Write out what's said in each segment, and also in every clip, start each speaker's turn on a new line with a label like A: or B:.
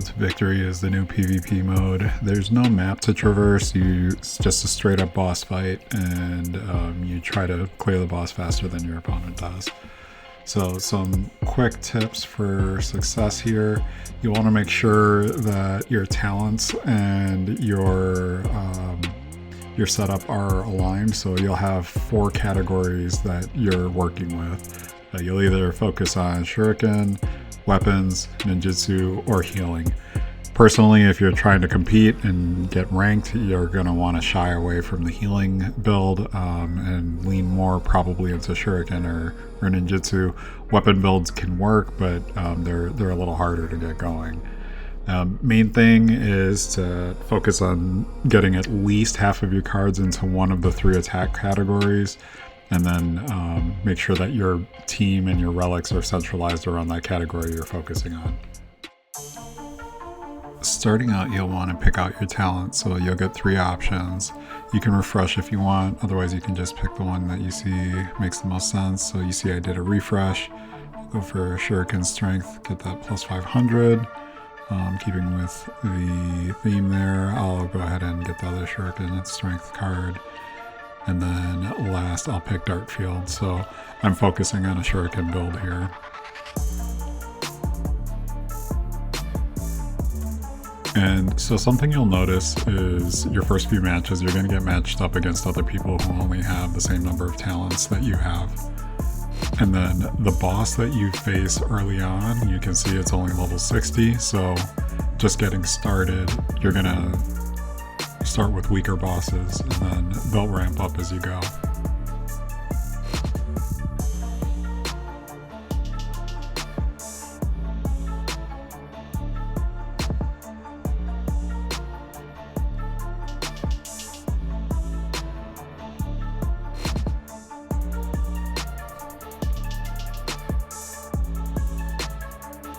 A: Road to Victory is the new PvP mode. There's no map to traverse, it's just a straight up boss fight, and you try to clear the boss faster than your opponent does. So some quick tips for success here. You want to make sure that your talents and your setup are aligned, so you'll have 4 categories that you're working with. You'll either focus on shuriken, weapons, ninjutsu, or healing. Personally, if you're trying to compete and get ranked, you're going to want to shy away from the healing build and lean more probably into shuriken or ninjutsu. Weapon builds can work, but they're a little harder to get going. Main thing is to focus on getting at least half of your cards into one of the 3 attack categories, and then make sure that your team and your relics are centralized around that category you're focusing on. Starting out, you'll want to pick out your talent, so you'll get 3 options. You can refresh if you want, otherwise you can just pick the one that you see makes the most sense. So you see I did a refresh, go for Shuriken Strength, get that plus 500. Keeping with the theme there, I'll go ahead and get the other Shuriken Strength card. And then last, I'll pick Dart Field, so I'm focusing on a Shuriken build here. And so something you'll notice is your first few matches, you're going to get matched up against other people who only have the same number of talents that you have. And then the boss that you face early on, you can see it's only level 60, so just getting started, you're going to start with weaker bosses, and then they'll ramp up as you go.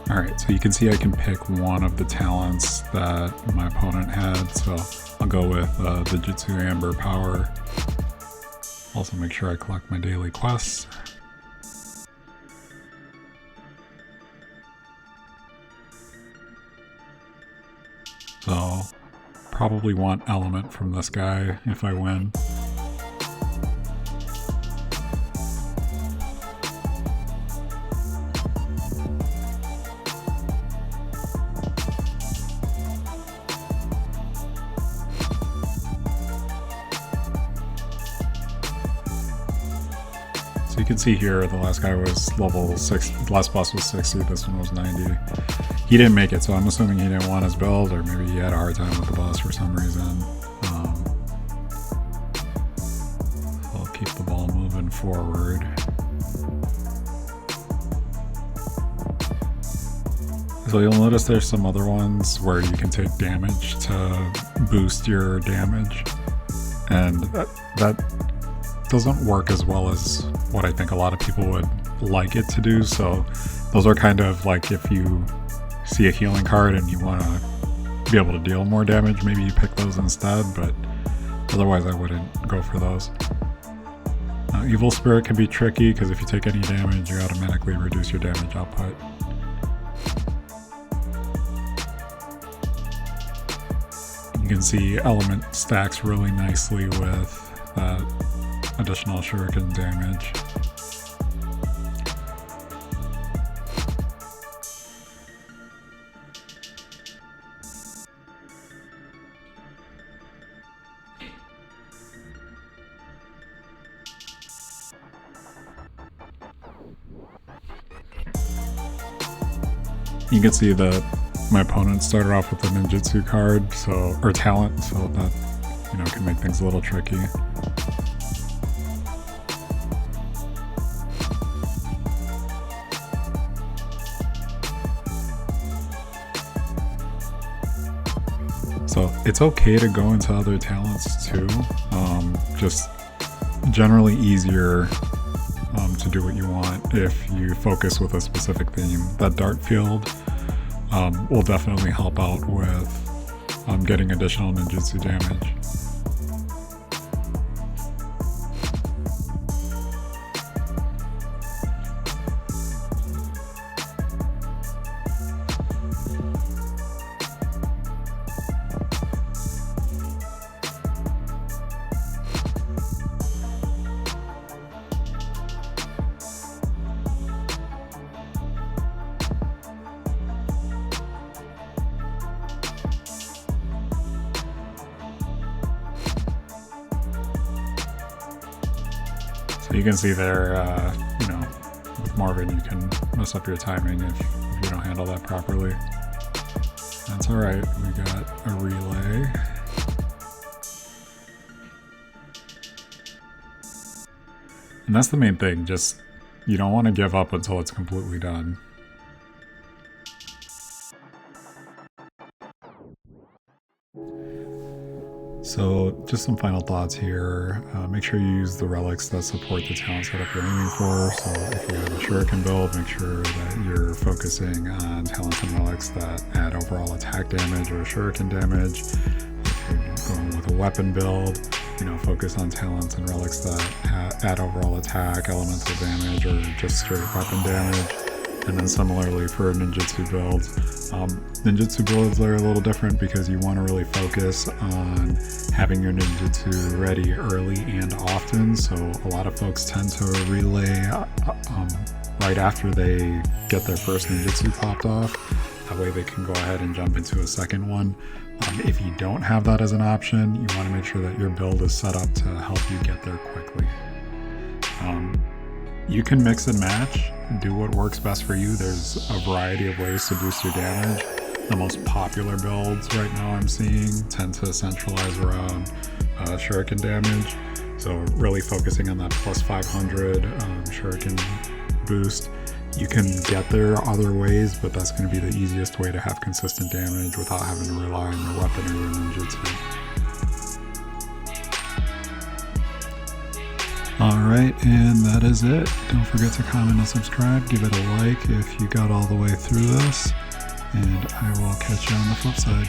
A: Alright, so you can see I can pick one of the talents that my opponent had, so I'll go with the Jutsu Amber Power. Also make sure I collect my daily quests. So, probably want Element from this guy if I win. So you can see here, the last guy was level 6, the last boss was 60, this one was 90. He didn't make it, so I'm assuming he didn't want his build, or maybe he had a hard time with the boss for some reason. I'll keep the ball moving forward. So you'll notice there's some other ones where you can take damage to boost your damage, and that doesn't work as well as what I think a lot of people would like it to do. So those are kind of like if you see a healing card and you want to be able to deal more damage, maybe you pick those instead, but otherwise I wouldn't go for those. Evil Spirit can be tricky because if you take any damage, you automatically reduce your damage output. You can see Element stacks really nicely with that additional shuriken damage. You can see that my opponent started off with a ninjutsu card, or talent, so that can make things a little tricky. So it's okay to go into other talents too, just generally easier to do what you want if you focus with a specific theme. That Dart Field will definitely help out with getting additional ninjutsu damage. You can see there, you know, with Marvin, you can mess up your timing if you don't handle that properly. That's all right. We got a relay. And that's the main thing. Just, you don't want to give up until it's completely done. So just some final thoughts here. Make sure you use the relics that support the talent setup you're aiming for. So if you have a shuriken build, make sure that you're focusing on talents and relics that add overall attack damage or shuriken damage. If you're going with a weapon build, you know, focus on talents and relics that add overall attack, elemental damage, or just straight weapon damage. And then similarly for ninjutsu builds, ninjutsu builds are a little different because you want to really focus on having your ninjutsu ready early and often. So a lot of folks tend to relay right after they get their first ninjutsu popped off. That way they can go ahead and jump into a second one. If you don't have that as an option, you want to make sure that your build is set up to help you get there quickly. You can mix and match, do what works best for you. There's a variety of ways to boost your damage. The most popular builds right now I'm seeing tend to centralize around shuriken damage. So really focusing on that plus 500 shuriken boost. You can get there other ways, but that's going to be the easiest way to have consistent damage without having to rely on your weapon or your ninjutsu. Alright, and that is it. Don't forget to comment and subscribe. Give it a like if you got all the way through this. And I will catch you on the flip side.